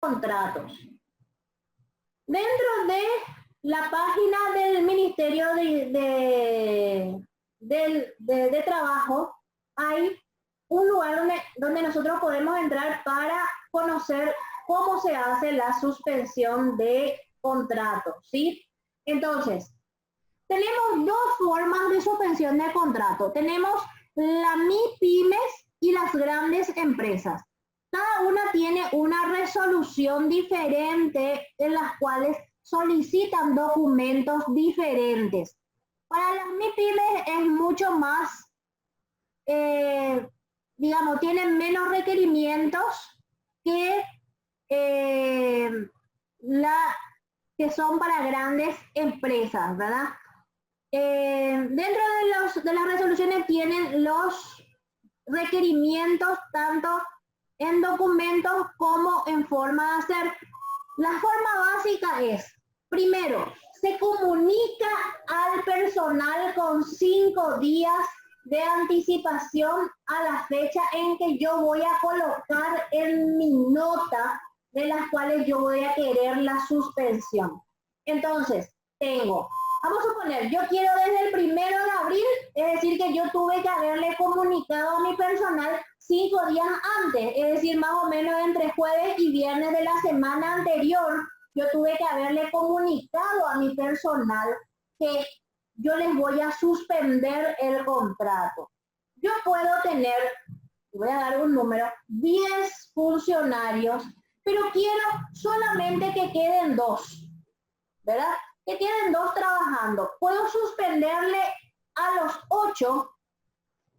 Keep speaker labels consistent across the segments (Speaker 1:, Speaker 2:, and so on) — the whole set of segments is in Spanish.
Speaker 1: contratos. Dentro de la página del Ministerio de Trabajo hay un lugar donde nosotros podemos entrar para conocer cómo se hace la suspensión de contratos, ¿sí? Entonces, tenemos dos formas de suspensión de contrato. Tenemos la MIPYMES y las grandes empresas. Cada una tiene una resolución diferente en las cuales solicitan documentos diferentes. Para las MIPYMES es mucho más, digamos, tienen menos requerimientos que que son para grandes empresas, ¿verdad? Dentro de las resoluciones tienen los requerimientos tanto en documentos como en forma de hacer. La forma básica es, primero, se comunica al personal con 5 días de anticipación a la fecha en que yo voy a colocar en mi nota de las cuales yo voy a querer la suspensión. Entonces, vamos a suponer, yo quiero desde el 1 de abril, es decir, que yo tuve que haberle comunicado a mi personal 5 días antes, es decir, más o menos entre jueves y viernes de la semana anterior, yo tuve que haberle comunicado a mi personal que yo les voy a suspender el contrato. Yo puedo tener, voy a dar un número, 10 funcionarios, pero quiero solamente que queden 2, ¿verdad? Que queden 2 trabajando. Puedo suspenderle a los 8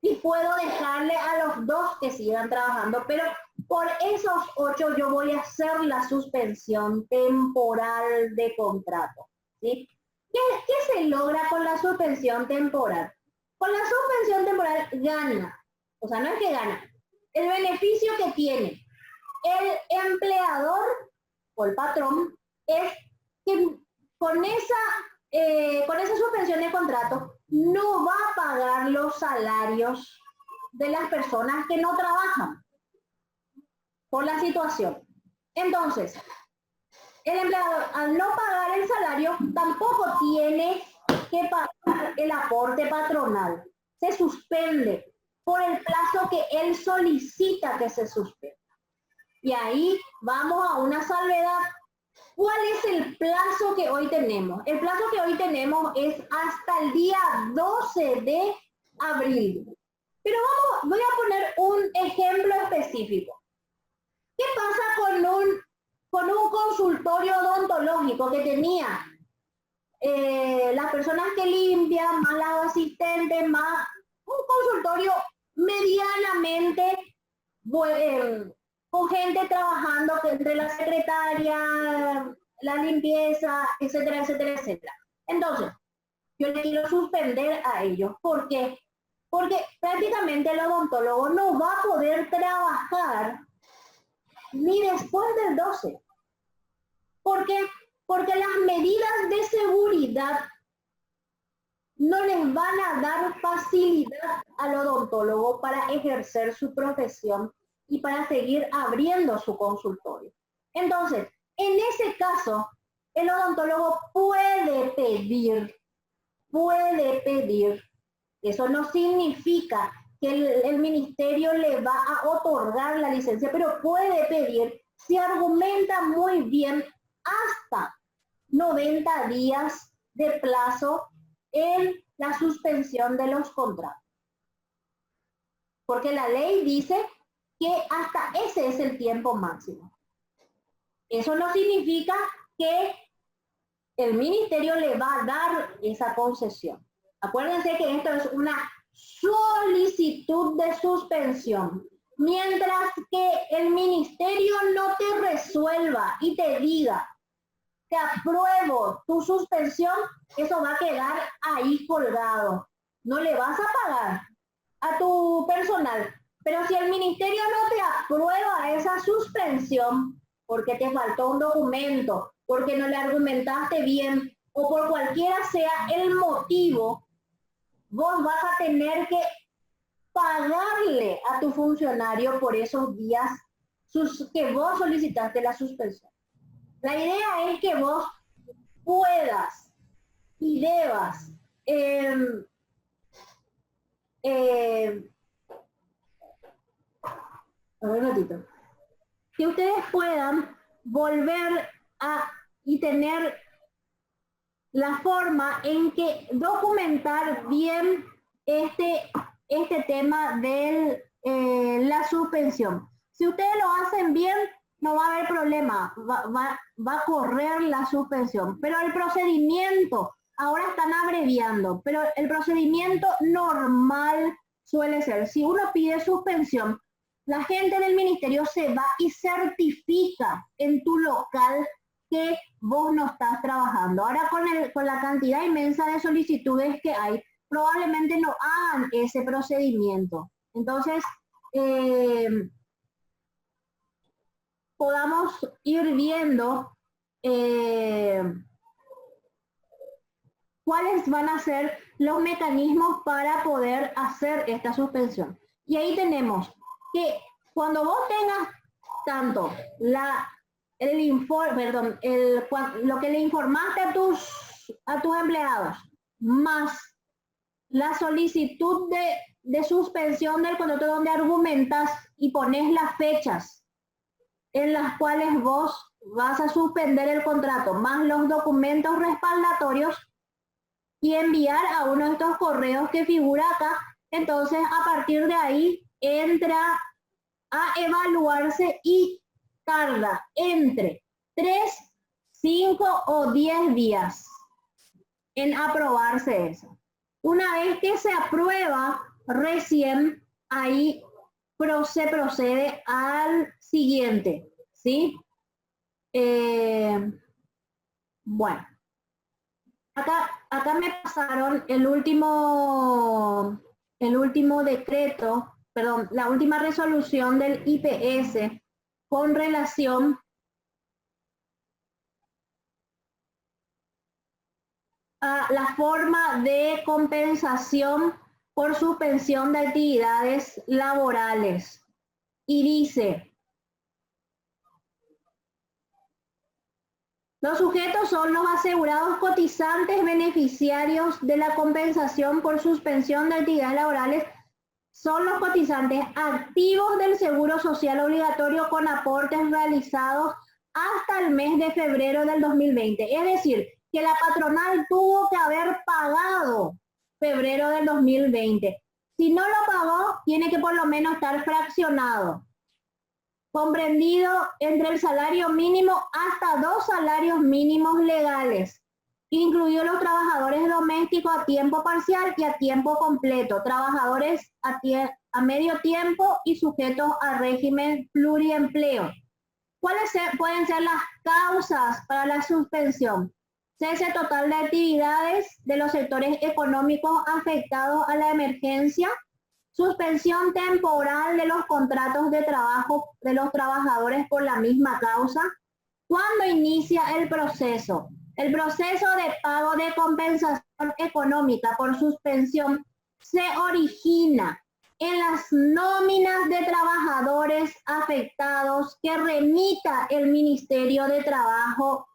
Speaker 1: y puedo dejarle a los 2 que sigan trabajando, pero por esos 8 yo voy a hacer la suspensión temporal de contrato, ¿sí? ¿Qué se logra con la suspensión temporal? Con la suspensión temporal gana, o sea, no es que gana, el beneficio que tiene el empleador o el patrón es que con esa suspensión de contrato no va a pagar los salarios de las personas que no trabajan por la situación. Entonces, el empleador, al no pagar el salario, tampoco tiene que pagar el aporte patronal. Se suspende por el plazo que él solicita que se suspenda. Y ahí vamos a una salvedad. ¿Cuál es el plazo que hoy tenemos? El plazo que hoy tenemos es hasta el día 12 de abril. Pero voy a poner un ejemplo específico. ¿Qué pasa con un consultorio odontológico que tenía las personas que limpian, más los asistentes, más un consultorio medianamente con gente trabajando entre la secretaria, la limpieza, etcétera, etcétera, etcétera? Entonces, yo le quiero suspender a ellos. ¿Por qué? Porque prácticamente el odontólogo no va a poder trabajar ni después del 12. ¿Por qué? Porque las medidas de seguridad no les van a dar facilidad al odontólogo para ejercer su profesión y para seguir abriendo su consultorio. Entonces, en ese caso, el odontólogo puede pedir. Eso no significa que el ministerio le va a otorgar la licencia, pero puede pedir, si argumenta muy bien, hasta 90 días de plazo en la suspensión de los contratos. Porque la ley dice que hasta ese es el tiempo máximo. Eso no significa que el ministerio le va a dar esa concesión. Acuérdense que esto es una solicitud de suspensión. Mientras que el ministerio no te resuelva y te diga, te apruebo tu suspensión, eso va a quedar ahí colgado. No le vas a pagar a tu personal. Pero si el ministerio no te aprueba esa suspensión, porque te faltó un documento, porque no le argumentaste bien, o por cualquiera sea el motivo, vos vas a tener que pagarle a tu funcionario por esos días que vos solicitaste la suspensión. La idea es que vos puedas y debas a ver un ratito, que ustedes puedan volver a y tener la forma en que documentar bien este tema de la suspensión. Si ustedes lo hacen bien, no va a haber problema, va a correr la suspensión, pero el procedimiento, ahora están abreviando, pero el procedimiento normal suele ser, si uno pide suspensión, la gente del ministerio se va y certifica en tu local que vos no estás trabajando. Ahora con la cantidad inmensa de solicitudes que hay, probablemente no hagan ese procedimiento. Entonces, podamos ir viendo cuáles van a ser los mecanismos para poder hacer esta suspensión. Y ahí tenemos que cuando vos tengas tanto el informe, perdón, lo que le informaste a tus empleados, más la solicitud de suspensión del contrato donde argumentas y pones las fechas en las cuales vos vas a suspender el contrato, más los documentos respaldatorios y enviar a uno de estos correos que figura acá. Entonces, a partir de ahí, entra a evaluarse y tarda entre 3, 5 o 10 días en aprobarse eso. Una vez que se aprueba, recién ahí se procede al siguiente, ¿sí? Bueno, acá me pasaron el último decreto, perdón, la última resolución del IPS con relación a la forma de compensación por suspensión de actividades laborales. Y dice, los sujetos son los asegurados cotizantes beneficiarios de la compensación por suspensión de actividades laborales, son los cotizantes activos del Seguro Social Obligatorio con aportes realizados hasta el mes de febrero del 2020. Es decir, que la patronal tuvo que haber pagado febrero del 2020. Si no lo pagó, tiene que por lo menos estar fraccionado, comprendido entre el salario mínimo hasta 2 salarios mínimos legales, incluidos los trabajadores domésticos a tiempo parcial y a tiempo completo, trabajadores a medio tiempo y sujetos a régimen pluriempleo. ¿Cuáles pueden ser las causas para la suspensión? Cese total de actividades de los sectores económicos afectados a la emergencia, suspensión temporal de los contratos de trabajo de los trabajadores por la misma causa. ¿Cuándo inicia el proceso? El proceso de pago de compensación económica por suspensión se origina en las nóminas de trabajadores afectados que remita el Ministerio de Trabajo,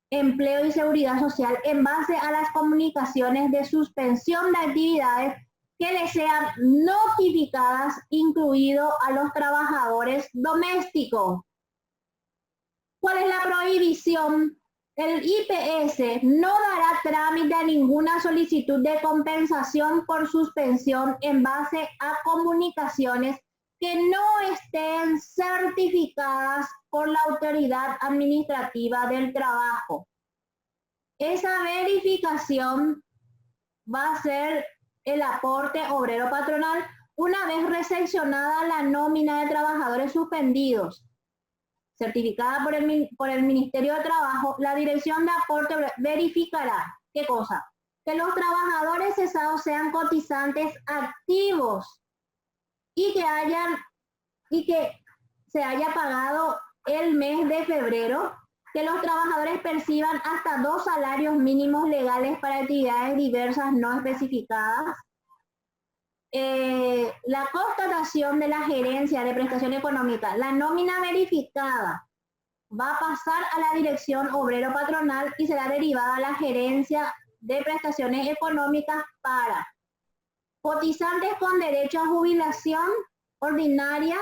Speaker 1: Empleo y Seguridad Social en base a las comunicaciones de suspensión de actividades que les sean notificadas, incluido a los trabajadores domésticos. ¿Cuál es la prohibición? El IPS no dará trámite a ninguna solicitud de compensación por suspensión en base a comunicaciones que no estén certificadas por la Autoridad Administrativa del Trabajo. Esa verificación va a ser el aporte obrero patronal una vez recepcionada la nómina de trabajadores suspendidos, certificada por el Ministerio de Trabajo. La Dirección de Aporte verificará, ¿qué cosa? Que los trabajadores cesados sean cotizantes activos y que se haya pagado el mes de febrero, que los trabajadores perciban hasta 2 salarios mínimos legales para actividades diversas no especificadas, la constatación de la gerencia de prestación económica, la nómina verificada va a pasar a la dirección obrero patronal y será derivada a la gerencia de prestaciones económicas para cotizantes con derecho a jubilación ordinaria,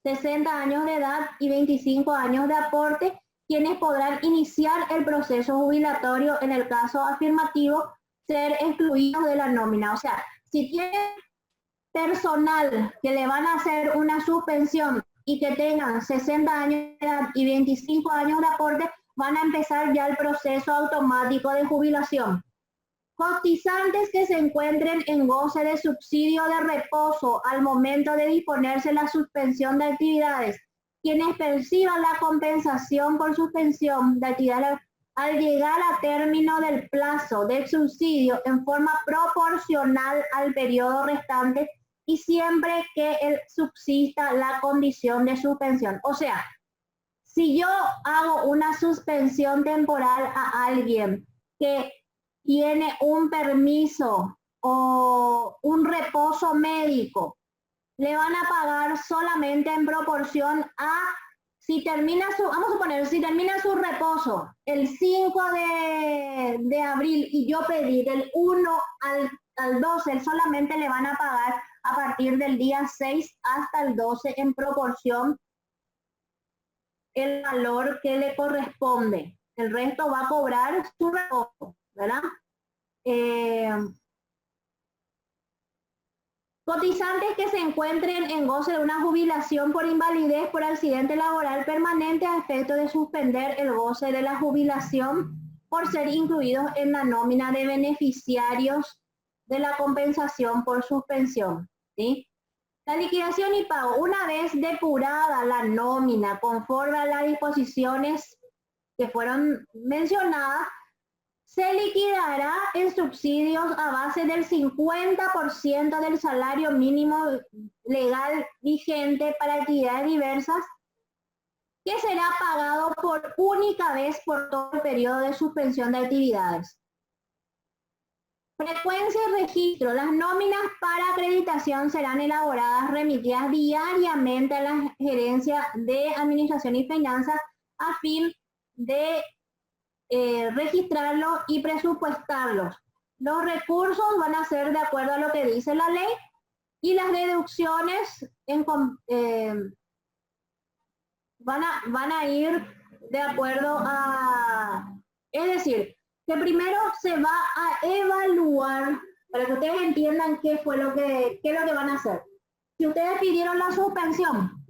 Speaker 1: 60 años de edad y 25 años de aporte, quienes podrán iniciar el proceso jubilatorio en el caso afirmativo, ser excluidos de la nómina. O sea, si tienen personal que le van a hacer una suspensión y que tengan 60 años de edad y 25 años de aporte, van a empezar ya el proceso automático de jubilación. Cotizantes que se encuentren en goce de subsidio de reposo al momento de disponerse la suspensión de actividades, quienes perciban la compensación por suspensión de actividades al llegar a término del plazo del subsidio en forma proporcional al periodo restante y siempre que subsista la condición de suspensión. O sea, si yo hago una suspensión temporal a alguien que tiene un permiso o un reposo médico, le van a pagar solamente en proporción a, si termina su, vamos a suponer, si termina su reposo el 5 de abril y yo pedí del 1 al 12, solamente le van a pagar a partir del día 6 hasta el 12 en proporción el valor que le corresponde. El resto va a cobrar su reposo, ¿verdad? Cotizantes que se encuentren en goce de una jubilación por invalidez por accidente laboral permanente a efecto de suspender el goce de la jubilación por ser incluidos en la nómina de beneficiarios de la compensación por suspensión, ¿sí? La liquidación y pago, una vez depurada la nómina conforme a las disposiciones que fueron mencionadas, se liquidará en subsidios a base del 50% del salario mínimo legal vigente para actividades diversas, que será pagado por única vez por todo el periodo de suspensión de actividades. Frecuencia y registro. Las nóminas para acreditación serán elaboradas, remitidas diariamente a la Gerencia de Administración y Finanzas a fin de registrarlos y presupuestarlos. Los recursos van a ser de acuerdo a lo que dice la ley y las deducciones van a ir de acuerdo a, es decir, que primero se va a evaluar para que ustedes entiendan qué es lo que van a hacer. Si ustedes pidieron la suspensión,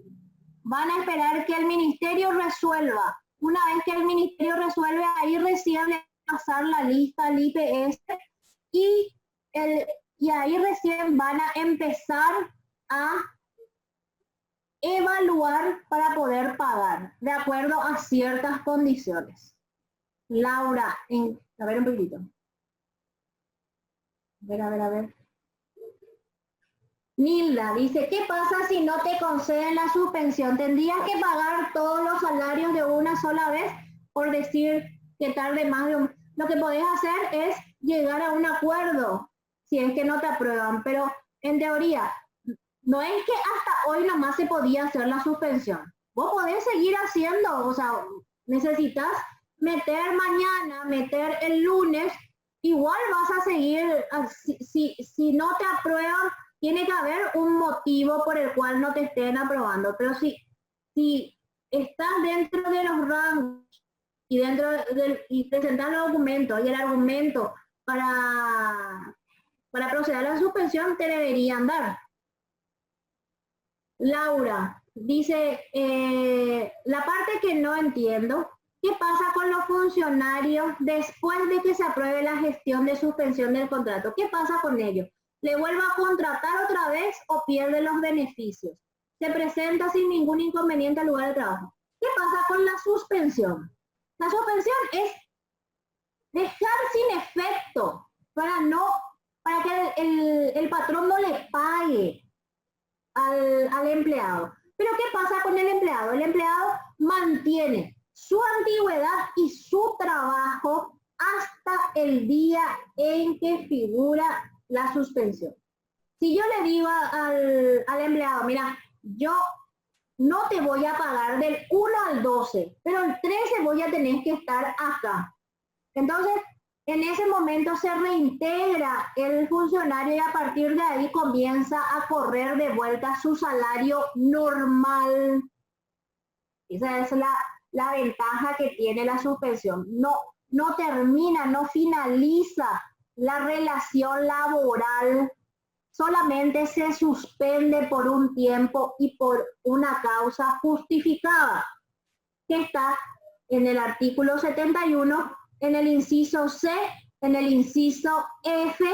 Speaker 1: van a esperar que el ministerio resuelva. Una vez que el ministerio resuelve, ahí recién le va a pasar la lista al IPS y ahí recién van a empezar a evaluar para poder pagar de acuerdo a ciertas condiciones. Laura, a ver un poquitito. A ver. Nilda dice, ¿qué pasa si no te conceden la suspensión? ¿Tendrías que pagar todos los salarios de una sola vez por decir que tarde más de un... Lo que podés hacer es llegar a un acuerdo si es que no te aprueban, pero en teoría no es que hasta hoy nomás se podía hacer la suspensión. Vos podés seguir haciendo, o sea, necesitas meter mañana, meter el lunes, igual vas a seguir, si no te aprueban, tiene que haber un motivo por el cual no te estén aprobando, pero si estás dentro de los rangos y y presentar los documentos y el argumento para proceder a la suspensión, te deberían dar. Laura dice, la parte que no entiendo, ¿qué pasa con los funcionarios después de que se apruebe la gestión de suspensión del contrato? ¿Qué pasa con ellos? ¿Le vuelve a contratar otra vez o pierde los beneficios? Se presenta sin ningún inconveniente al lugar de trabajo. ¿Qué pasa con la suspensión? La suspensión es dejar sin efecto para que el patrón no le pague al empleado. Pero ¿qué pasa con el empleado? El empleado mantiene su antigüedad y su trabajo hasta el día en que figura la suspensión. Si yo le digo al empleado, mira, yo no te voy a pagar del 1 al 12, pero el 13 voy a tener que estar acá. Entonces, en ese momento se reintegra el funcionario y a partir de ahí comienza a correr de vuelta su salario normal. Esa es la ventaja que tiene la suspensión. No termina, no finaliza la relación laboral, solamente se suspende por un tiempo y por una causa justificada, que está en el artículo 71, en el inciso C, en el inciso F,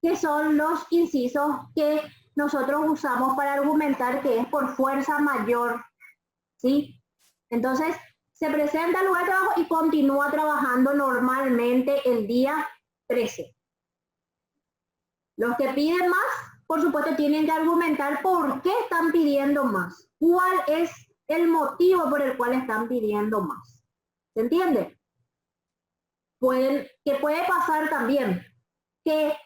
Speaker 1: que son los incisos que nosotros usamos para argumentar que es por fuerza mayor, ¿sí? Entonces, se presenta al lugar de trabajo y continúa trabajando normalmente el día 13. Los que piden más, por supuesto, tienen que argumentar por qué están pidiendo más. ¿Cuál es el motivo por el cual están pidiendo más? ¿Se entiende? Que puede pasar también que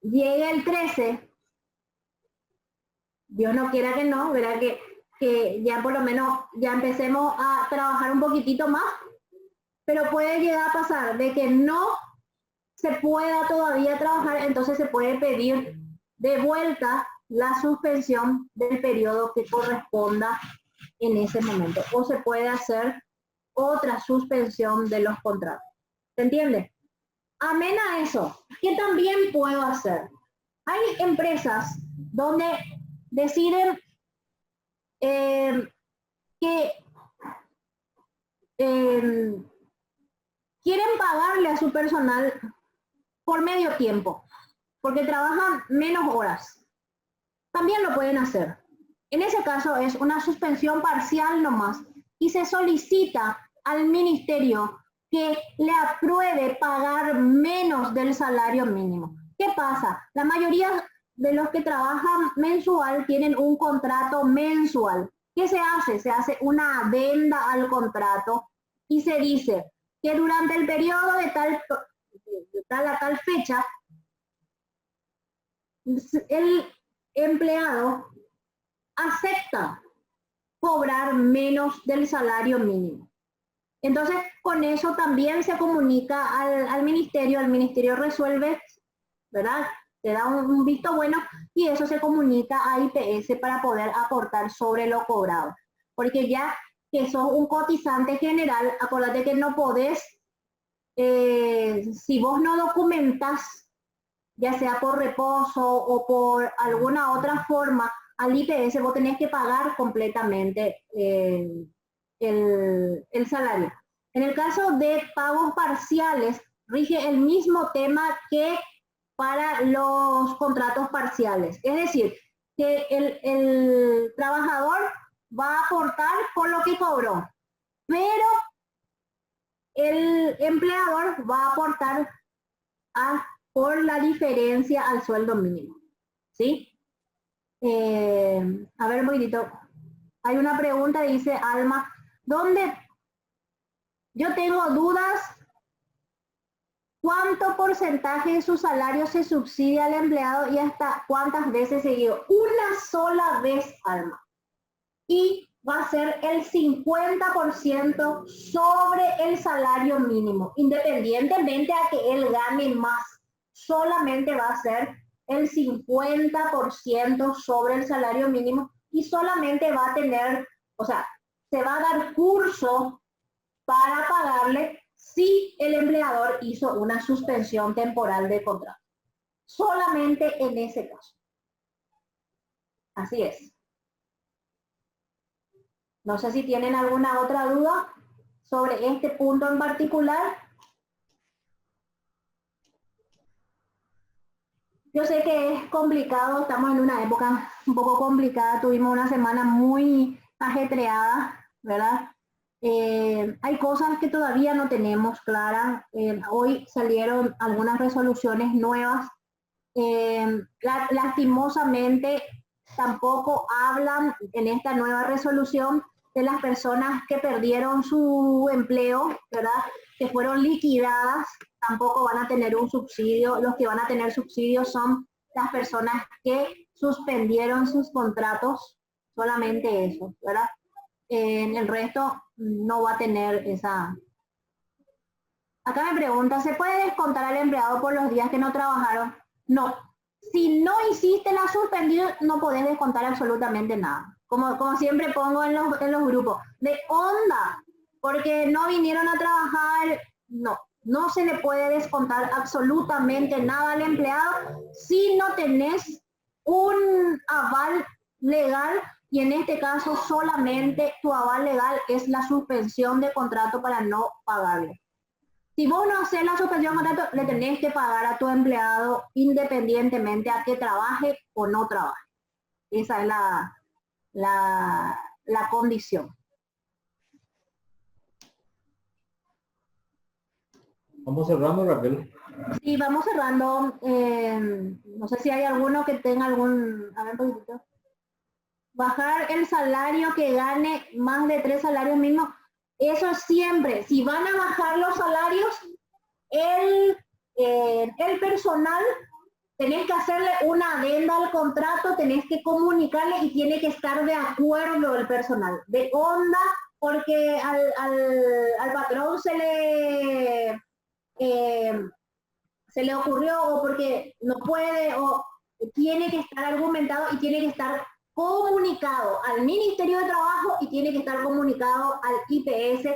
Speaker 1: llegue el 13, Dios no quiera que no, ¿verdad? Que ya por lo menos ya empecemos a trabajar un poquitito más, pero puede llegar a pasar de que no se pueda todavía trabajar, entonces se puede pedir de vuelta la suspensión del periodo que corresponda en ese momento, o se puede hacer otra suspensión de los contratos. ¿Se entiende? Amén a eso, ¿qué también puedo hacer? Hay empresas donde deciden que quieren pagarle a su personal por medio tiempo, porque trabajan menos horas. También lo pueden hacer. En ese caso es una suspensión parcial nomás y se solicita al ministerio que le apruebe pagar menos del salario mínimo. ¿Qué pasa? La mayoría de los que trabajan mensual tienen un contrato mensual. ¿Qué se hace? Se hace una adenda al contrato y se dice que durante el periodo de tal a tal fecha, el empleado acepta cobrar menos del salario mínimo. Entonces, con eso también se comunica al ministerio, el ministerio resuelve, ¿verdad? Te da un visto bueno y eso se comunica a IPS para poder aportar sobre lo cobrado. Porque ya que sos un cotizante general, acuérdate que no podés, si vos no documentás, ya sea por reposo o por alguna otra forma, al IPS vos tenés que pagar completamente el salario. En el caso de pagos parciales, rige el mismo tema que para los contratos parciales. Es decir, que el trabajador va a aportar por lo que cobró, pero el empleador va a aportar por la diferencia al sueldo mínimo. ¿Sí? A ver, un poquitito. Hay una pregunta, dice Alma, ¿dónde yo tengo dudas? ¿Cuánto porcentaje de su salario se subsidia al empleado y hasta cuántas veces seguido? Una sola vez, Alma. Y va a ser el 50% sobre el salario mínimo, independientemente a que él gane más. Solamente va a ser el 50% sobre el salario mínimo y solamente va a tener, o sea, se va a dar curso para pagarle si el empleador hizo una suspensión temporal de contrato. Solamente en ese caso. Así es. No sé si tienen alguna otra duda sobre este punto en particular. Yo sé que es complicado, estamos en una época un poco complicada, tuvimos una semana muy ajetreada, ¿verdad? Hay cosas que todavía no tenemos claras. Hoy salieron algunas resoluciones nuevas. Lastimosamente, tampoco hablan en esta nueva resolución de las personas que perdieron su empleo, ¿verdad? Que fueron liquidadas, tampoco van a tener un subsidio. Los que van a tener subsidio son las personas que suspendieron sus contratos, solamente eso, ¿verdad? En el resto no va a tener esa... Acá me pregunta, ¿se puede descontar al empleado por los días que no trabajaron? No. Si no hiciste la suspendida, no podés descontar absolutamente nada. Como siempre pongo en los grupos. De onda, porque no vinieron a trabajar, no se le puede descontar absolutamente nada al empleado si no tenés un aval legal, y en este caso solamente tu aval legal es la suspensión de contrato para no pagarle. Si vos no haces la suspensión de contrato, le tenés que pagar a tu empleado independientemente a que trabaje o no trabaje. Esa es la condición.
Speaker 2: Vamos cerrando, Raquel.
Speaker 1: Sí, vamos cerrando. No sé si hay alguno que tenga algún... A ver, un poquitito. Bajar el salario que gane más de 3 salarios mínimos. Eso siempre. Si van a bajar los salarios, el personal, tenés que hacerle una adenda al contrato, tenés que comunicarle y tiene que estar de acuerdo el personal. De onda, porque al patrón se le ocurrió, o porque no puede, o tiene que estar argumentado y tiene que estar comunicado al Ministerio de Trabajo y tiene que estar comunicado al IPS